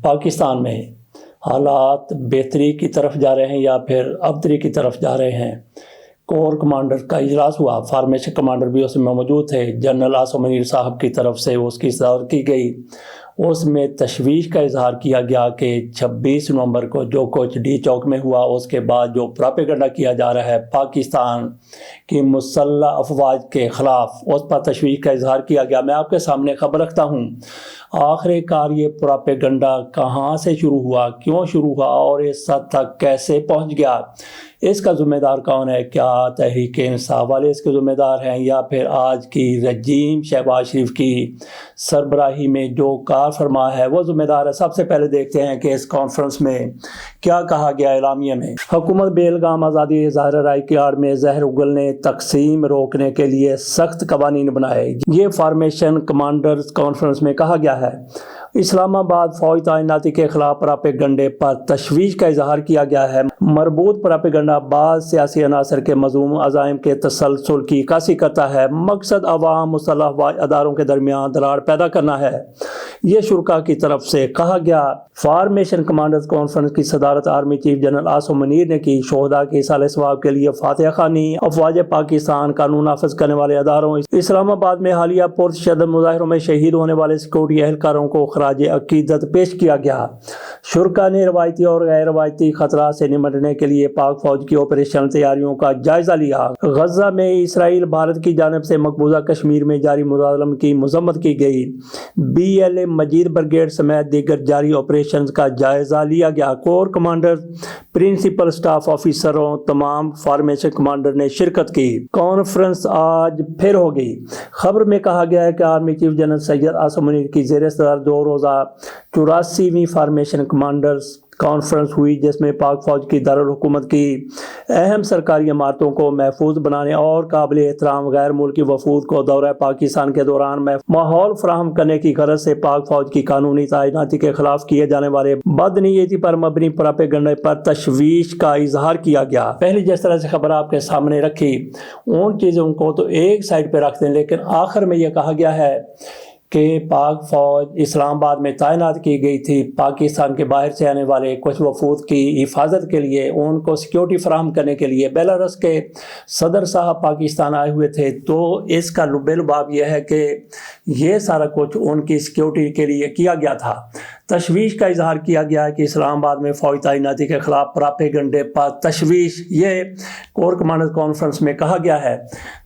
پاکستان میں حالات بہتری کی طرف جا رہے ہیں یا پھر ابتری کی طرف جا رہے ہیں؟ کور کمانڈر کا اجلاس ہوا، فارمیشن کمانڈر بھی اس میں موجود تھے۔ جنرل آصم منیر صاحب کی طرف سے اس کی صدارت کی گئی۔ اس میں تشویش کا اظہار کیا گیا کہ 26 نومبر کو جو کچھ ڈی چوک میں ہوا، اس کے بعد جو پراپیگنڈا کیا جا رہا ہے پاکستان کی مسلح افواج کے خلاف، اس پر تشویش کا اظہار کیا گیا۔ میں آپ کے سامنے خبر رکھتا ہوں، آخر کار یہ پراپیگنڈا کہاں سے شروع ہوا، کیوں شروع ہوا اور اس حد تک کیسے پہنچ گیا؟ اس کا ذمہ دار کون ہے؟ کیا تحریک انصاف والے اس کے ذمہ دار ہیں یا پھر آج کی رجیم شہباز شریف کی سربراہی میں جو کار فرما ہے وہ ذمہ دار ہے؟ سب سے پہلے دیکھتے ہیں کہ اس کانفرنس میں کیا کہا گیا اعلامیہ میں۔ حکومت بے الگام آزادی اظہار رائے کی آڑ میں زہر اگلنے تقسیم روکنے کے لیے سخت قوانین بنائے، یہ فارمیشن کمانڈرز کانفرنس میں کہا گیا ہے۔ اسلام آباد فوج تعیناتی کے خلاف پراپیگنڈے پر تشویش کا اظہار کیا گیا ہے۔ مربوط پراپیگنڈا بعض سیاسی عناصر کے مذموم عزائم کے تسلسل کی عکاسی کرتا ہے۔ مقصد عوام مسلح افواج اداروں کے درمیان دراڑ پیدا کرنا ہے، یہ شرکا کی طرف سے کہا گیا۔ فارمیشن کمانڈرز کانفرنس کی صدارت army chief general Asim Munir نے کی۔ شہداء کے ایصال ثواب کے لیے فاتحہ خوانی، افواج پاکستان، قانون نافذ کرنے والے اداروں، اسلام آباد میں حالیہ پرتشدد مظاہروں میں شہید ہونے والے سیکورٹی اہلکاروں کو خراج عقیدت پیش کیا گیا۔ شرکا نے روایتی اور غیر روایتی خطرات سے نمٹنے کے لیے پاک فوج کی آپریشنل تیاریوں کا جائزہ لیا۔ غزہ میں اسرائیل بھارت کی جانب سے مقبوضہ کشمیر میں جاری مظالم کی مذمت کی گئی۔ B L A Majeed brigade سمیت دیگر جاری آپریشنز کا جائزہ لیا گیا۔ کور کمانڈر، پرنسپل اسٹاف آفیسروں، تمام فارمیشن کمانڈر نے شرکت کی۔ کانفرنس آج پھر ہوگی۔ خبر میں کہا گیا ہے کہ آرمی چیف جنرل سید آصم منیر کی زیر صدارت 2 روزہ 84ویں فارمیشن کمانڈرز کانفرنس ہوئی، جس میں پاک فوج کی دارالحکومت کی اہم سرکاری عمارتوں کو محفوظ بنانے اور قابل احترام غیر ملکی وفود کو دورہ پاکستان کے دوران ماحول فراہم کرنے کی غرض سے پاک فوج کی قانونی تعیناتی کے خلاف کیے جانے والے بدنیتی پر مبنی پراپیگنڈے پر تشویش کا اظہار کیا گیا۔ پہلی جس طرح سے خبر آپ کے سامنے رکھی، ان چیزوں کو تو ایک سائڈ پہ رکھ دیں، لیکن آخر میں یہ کہا گیا ہے کہ پاک فوج اسلام آباد میں تعینات کی گئی تھی پاکستان کے باہر سے آنے والے کچھ وفود کی حفاظت کے لیے، ان کو سیکیورٹی فراہم کرنے کے لیے۔ بیلاروس کے صدر صاحب پاکستان آئے ہوئے تھے، تو اس کا لب لباب یہ ہے کہ یہ سارا کچھ ان کی سیکیورٹی کے لیے کیا گیا تھا۔ تشویش کا اظہار کیا گیا ہے کہ اسلام آباد میں فوج تعیناتی کے خلاف پراپیگنڈے پر تشویش، یہ کور کمانڈر کانفرنس میں کہا گیا ہے۔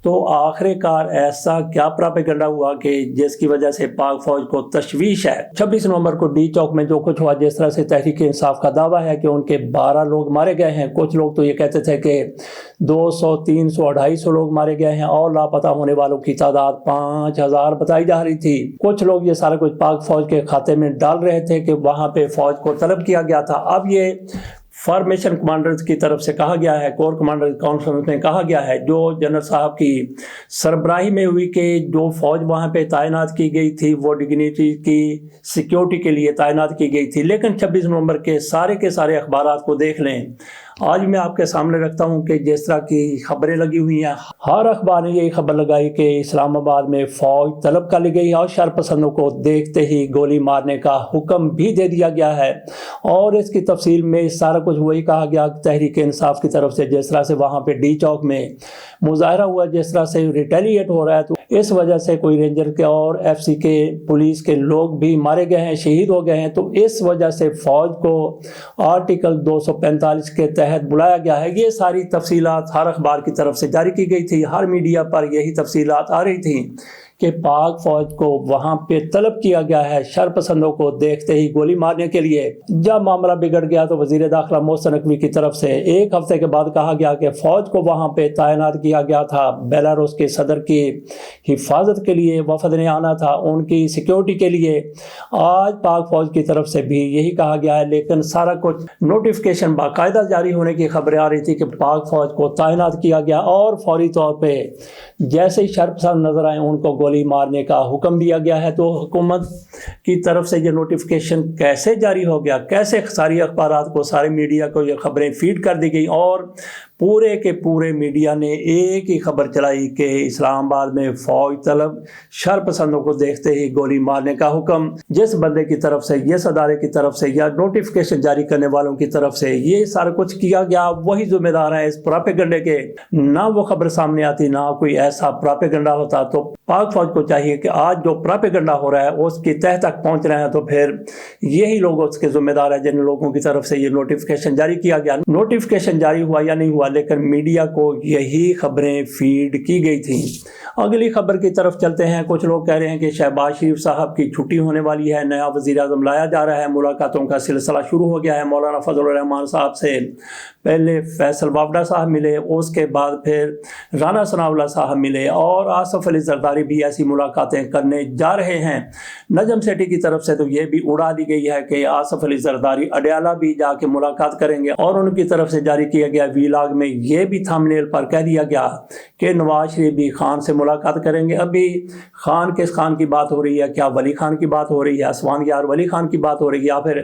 تو آخر کار ایسا کیا پراپیگنڈا ہوا کہ جس کی وجہ سے پاک فوج کو تشویش ہے؟ 26 نومبر کو ڈی چوک میں جو کچھ ہوا، جس طرح سے تحریک انصاف کا دعویٰ ہے کہ ان کے 12 لوگ مارے گئے ہیں، کچھ لوگ تو یہ کہتے تھے کہ 200، 300، 250 لوگ مارے گئے ہیں اور لاپتہ ہونے والوں کی تعداد 5000 بتائی جا رہی تھی۔ کچھ لوگ یہ سارا کچھ پاک فوج کے کھاتے میں ڈال رہے تھے کہ وہاں پہ فوج کو طلب کیا گیا تھا۔ اب یہ فارمیشن کمانڈرز کی طرف سے کہا گیا ہے، کور کمانڈر کانفرنس میں کہا گیا ہے، جو جنرل صاحب کی سربراہی میں ہوئی، کہ جو فوج وہاں پہ تعینات کی گئی تھی وہ ڈگنیٹی کی سیکیورٹی کے لیے تعینات کی گئی تھی۔ لیکن 26 نومبر کے سارے اخبارات کو دیکھ لیں، آج میں آپ کے سامنے رکھتا ہوں کہ جس طرح کی خبریں لگی ہوئی ہیں، ہر اخبار نے یہی خبر لگائی کہ اسلام آباد میں فوج طلب کر لی گئی اور شر پسندوں کو دیکھتے ہی گولی مارنے کا حکم بھی دے دیا گیا ہے۔ اور اس کی تفصیل میں سارا کچھ وہی کہا گیا تحریک انصاف کی طرف سے، جس طرح سے وہاں پہ ڈی چوک میں مظاہرہ ہوا، جس طرح سے ریٹیلیٹ ہو رہا ہے، تو اس وجہ سے کوئی رینجر کے اور ایف سی کے پولیس کے لوگ بھی مارے گئے ہیں، شہید ہو گئے ہیں۔ تو اس وجہ سے فوج کو آرٹیکل 245 کے تحت بلایا گیا ہے۔ یہ ساری تفصیلات ہر اخبار کی طرف سے جاری کی گئی تھی، ہر میڈیا پر یہی تفصیلات آ رہی تھیں کہ پاک فوج کو وہاں پہ طلب کیا گیا ہے شر پسندوں کو دیکھتے ہی گولی مارنے کے لیے۔ جب معاملہ بگڑ گیا تو وزیر داخلہ محسن نقوی کی طرف سے ایک ہفتے کے بعد کہا گیا کہ فوج کو وہاں پہ تعینات کیا گیا تھا، بیلاروس کے صدر کی حفاظت کے لیے وفد نے آنا تھا، ان کی سیکیورٹی کے لیے۔ آج پاک فوج کی طرف سے بھی یہی کہا گیا ہے، لیکن سارا کچھ نوٹیفیکیشن باقاعدہ جاری ہونے کی خبریں آ رہی تھی کہ پاک فوج کو تعینات کیا گیا اور فوری طور پہ جیسے ہی شر پسند نظر آئے ان کو گولی مارنے کا حکم دیا گیا ہے۔ تو حکومت کی طرف سے یہ نوٹیفیکیشن کیسے جاری ہو گیا، کیسے ساری اخبارات کو، سارے میڈیا کو یہ خبریں فیڈ کر دی گئی اور پورے کے پورے میڈیا نے ایک ہی خبر چلائی کہ اسلام آباد میں فوج طلب شر پسندوں کو دیکھتے ہی گولی مارنے کا حکم جس بندے کی طرف سے، جس ادارے کی طرف سے یا نوٹیفکیشن جاری کرنے والوں کی طرف سے یہ سارا کچھ کیا گیا، وہی ذمہ دار ہیں اس پراپیگنڈے کے۔ نہ وہ خبر سامنے آتی، نہ کوئی ایسا پراپیگنڈا ہوتا۔ تو پاک فوج کو چاہیے کہ آج جو پراپیگنڈا ہو رہا ہے اس کی تہ تک پہنچ رہے ہیں تو پھر یہی لوگ اس کے ذمہ دار ہیں جن لوگوں کی طرف سے یہ نوٹیفکیشن جاری کیا گیا۔ نوٹیفکیشن جاری ہوا یا نہیں ہوا، لیکن میڈیا کو یہی خبریں فیڈ کی گئی تھیں۔ اگلی خبر کی طرف چلتے ہیں۔ کچھ لوگ کہہ رہے ہیں کہ شہباز شریف صاحب کی چھٹی ہونے والی ہے، نیا وزیر اعظم لایا جا رہا ہے، ملاقاتوں کا سلسلہ شروع ہو گیا ہے۔ مولانا فضل الرحمان صاحب سے پہلے فیصل وافڈہ صاحب ملے، اس کے بعد پھر رانا ثناء اللہ صاحب ملے، اور آصف علی زرداری بھی ایسی ملاقاتیں کرنے جا رہے ہیں۔ نجم سیٹھی کی طرف سے تو یہ بھی اڑا دی گئی ہے کہ آصف علی زرداری اڈیالہ بھی جا کے ملاقات کریں گے، اور ان کی طرف سے جاری کیا گیا ویلاگ میں یہ بھی تھمبنیل پر کہہ دیا گیا کہ نواز شریف بھی خان سے ملاقات کریں گے۔ ابھی خان کس خان کی بات ہو رہی ہے؟ کیا ولی خان کی بات ہو رہی ہے، اسوان یار ولی خان کی بات ہو رہی ہے، یا پھر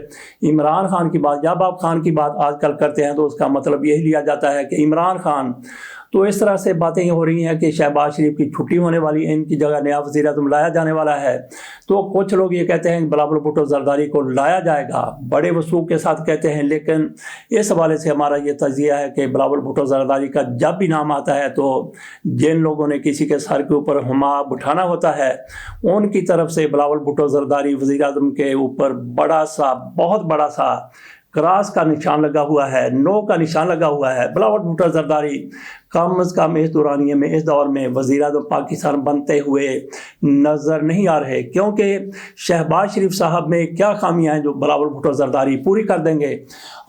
عمران خان کی بات؟ جب آپ خان کی بات آج کل کرتے ہیں تو اس کا مطلب یہی لیا جاتا ہے کہ عمران خان۔ تو اس طرح سے باتیں یہ ہو رہی ہیں کہ شہباز شریف کی چھٹی ہونے والی ہے، ان کی جگہ نیا وزیر اعظم لایا جانے والا ہے۔ تو کچھ لوگ یہ کہتے ہیں کہ بلاول بھٹو زرداری کو لایا جائے گا، بڑے وثوق کے ساتھ کہتے ہیں، لیکن اس حوالے سے ہمارا یہ تجزیہ ہے کہ بلاول بھٹو زرداری کا جب بھی نام آتا ہے تو جن لوگوں نے کسی کے سر کے اوپر حماب اٹھانا ہوتا ہے ان کی طرف سے بلاول بھٹو زرداری وزیر اعظم کے اوپر بڑا سا، بہت بڑا سا کراس کا نشان لگا ہوا ہے، نو کا نشان لگا ہوا ہے۔ بلاول بھٹو زرداری کم از کم اس دورانیے میں، اس دور میں وزیر اعظم پاکستان بنتے ہوئے نظر نہیں آ رہے، کیونکہ شہباز شریف صاحب میں کیا خامیاں ہیں جو بلاول بھٹو زرداری پوری کر دیں گے۔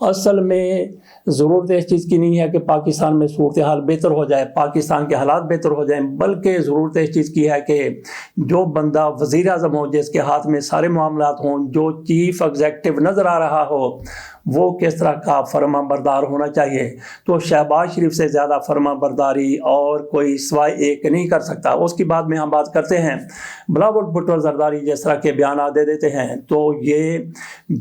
اصل میں ضرورت اس چیز کی نہیں ہے کہ پاکستان میں صورتحال بہتر ہو جائے، پاکستان کے حالات بہتر ہو جائیں، بلکہ ضرورت اس چیز کی ہے کہ جو بندہ وزیر اعظم ہو، جس کے ہاتھ میں سارے معاملات ہوں، جو چیف ایگزیکٹو نظر آ رہا ہو، وہ کس طرح کا فرما بردار ہونا چاہیے۔ تو شہباز شریف سے زیادہ فرما برداری اور کوئی سوائے ایک نہیں کر سکتا۔ اس کی بعد میں ہم بات کرتے ہیں بلاول بھٹو زرداری جس طرح کے بیانات دے دیتے ہیں تو یہ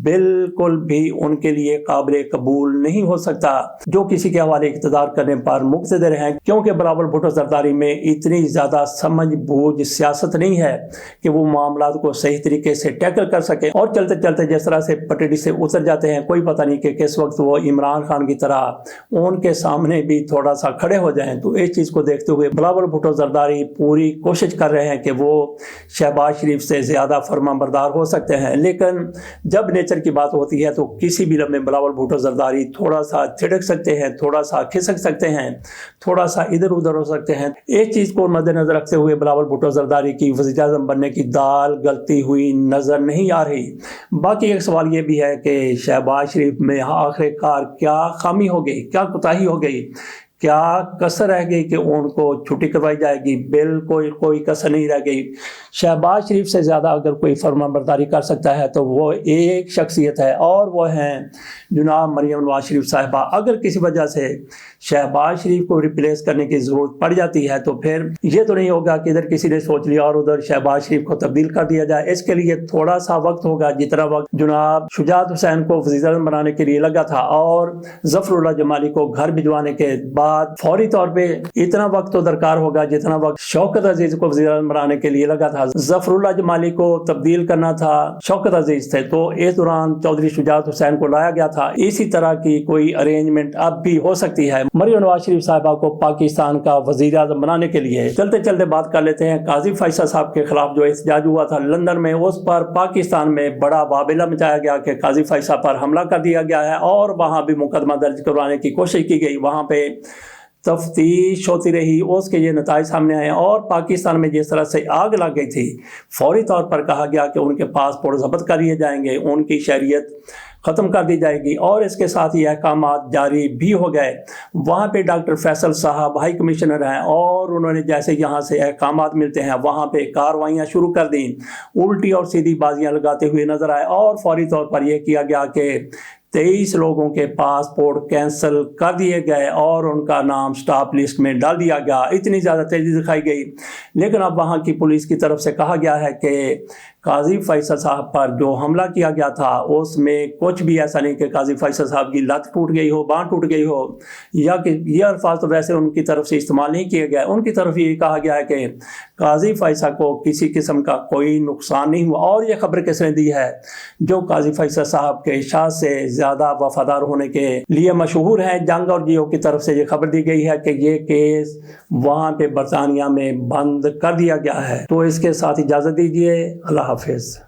بالکل بھی ان کے لیے قابل قبول نہیں ہو سکتا جو کسی کے حوالے اقتدار کرنے پر مقتدر ہیں، کیونکہ بلاول بھٹو زرداری میں اتنی زیادہ سمجھ بوجھ سیاست نہیں ہے کہ وہ معاملات کو صحیح طریقے سے ٹیکل کر سکے، اور چلتے چلتے جس طرح سے پٹڑی سے اتر جاتے ہیں، کوئی پتہ نہیں کہ کس وقت وہ عمران خان کی طرح ان کے سامنے بھی تھوڑا سا کھڑے ہو جائیں۔ تو اس چیز کو دیکھتے ہوئے بلاول بھٹو زرداری پوری کوشش کر رہے ہیں کہ وہ شہباز شریف سے زیادہ فرما بردار ہو سکتے ہیں، لیکن جب نیچر کی بات ہوتی ہے تو کسی بھی لمحے بلاول بھٹو زرداری تھوڑا سا چھڑک سکتے ہیں، تھوڑا سا کھسک سکتے ہیں، تھوڑا سا ادھر ادھر ہو سکتے ہیں۔ اس چیز کو مد نظر رکھتے ہوئے بلاول بھٹو زرداری کی وزیر اعظم بننے کی دال گلتی ہوئی نظر نہیں آ رہی۔ باقی ایک سوال یہ بھی ہے کہ شہباز شریف میں آخر کار کیا خامی ہو گئی، کیا کوتاہی ہو گئی، کیا کسر رہ گئی کہ ان کو چھٹی کروائی جائے گی؟ بالکل کوئی کسر نہیں رہ گئی۔ شہباز شریف سے زیادہ اگر کوئی فرما برداری کر سکتا ہے تو وہ ایک شخصیت ہے، اور وہ ہیں جناب مریم نواز شریف صاحبہ۔ اگر کسی وجہ سے شہباز شریف کو ریپلیس کرنے کی ضرورت پڑ جاتی ہے تو پھر یہ تو نہیں ہوگا کہ ادھر کسی نے سوچ لیا اور ادھر شہباز شریف کو تبدیل کر دیا جائے۔ اس کے لیے تھوڑا سا وقت ہوگا، جتنا وقت جناب شجاعت حسین کو وزیر اعظم بنانے کے لیے لگا تھا اور ظفر اللہ جمالی کو گھر بھجوانے کے بعد فوری طور پہ اتنا وقت تو درکار ہوگا جتنا وقت شوکت عزیز کو وزیر اعظم بنانے کے لیے لگا تھا۔ ظفر اللہ جمالی کو تبدیل کرنا تھا شوکت عزیز تھے، تو اس دوران چودھری شجاعت حسین کو لایا گیا تھا۔ اسی طرح کی کوئی ارینجمنٹ اب بھی ہو سکتی ہے مریم نواز شریف صاحبہ کو پاکستان کا وزیر اعظم بنانے کے لیے۔ چلتے چلتے بات کر لیتے ہیں قاضی فیصل صاحب کے خلاف جو احتجاج ہوا تھا لندن میں، اس پر پاکستان میں بڑا واویلا مچایا گیا کہ قاضی فیصل پر حملہ کر دیا گیا ہے، اور وہاں بھی مقدمہ درج کروانے کی کوشش کی گئی۔ وہاں پہ تفتیش ہوتی رہی، اس کے یہ نتائج سامنے آئے، اور پاکستان میں جس طرح سے آگ لگ گئی تھی فوری طور پر کہا گیا کہ ان کے پاسپورٹ ضبط کر لیے جائیں گے، ان کی شہریت ختم کر دی جائے گی، اور اس کے ساتھ یہ احکامات جاری بھی ہو گئے۔ وہاں پہ ڈاکٹر فیصل صاحب ہائی کمشنر ہیں، اور انہوں نے جیسے یہاں سے احکامات ملتے ہیں وہاں پہ کارروائیاں شروع کر دیں، الٹی اور سیدھی بازیاں لگاتے ہوئے نظر آئے، اور فوری طور پر یہ کیا گیا کہ 23 لوگوں کے پاسپورٹ کینسل کر دیے گئے اور ان کا نام سٹاپ لسٹ میں ڈال دیا گیا۔ اتنی زیادہ تیزی دکھائی گئی، لیکن اب وہاں کی پولیس کی طرف سے کہا گیا ہے کہ قاضی فیصل صاحب پر جو حملہ کیا گیا تھا اس میں کچھ بھی ایسا نہیں کہ قاضی فیصل صاحب کی لت ٹوٹ گئی ہو، بانھ ٹوٹ گئی ہو، یا کہ یہ الفاظ تو ویسے ان کی طرف سے استعمال نہیں کیے گئے، ان کی طرف یہ کہا گیا ہے کہ قاضی فیصل کو کسی قسم کا کوئی نقصان نہیں ہوا۔ اور یہ خبر کس نے دی ہے؟ جو قاضی فیصل صاحب کے ارشاد سے زیادہ وفادار ہونے کے لیے مشہور ہیں، جنگ اور جیو کی طرف سے یہ خبر دی گئی ہے کہ یہ کیس وہاں پہ برطانیہ میں بند کر دیا گیا ہے۔ تو اس کے ساتھ اجازت دیجیے، اللہ حافظ۔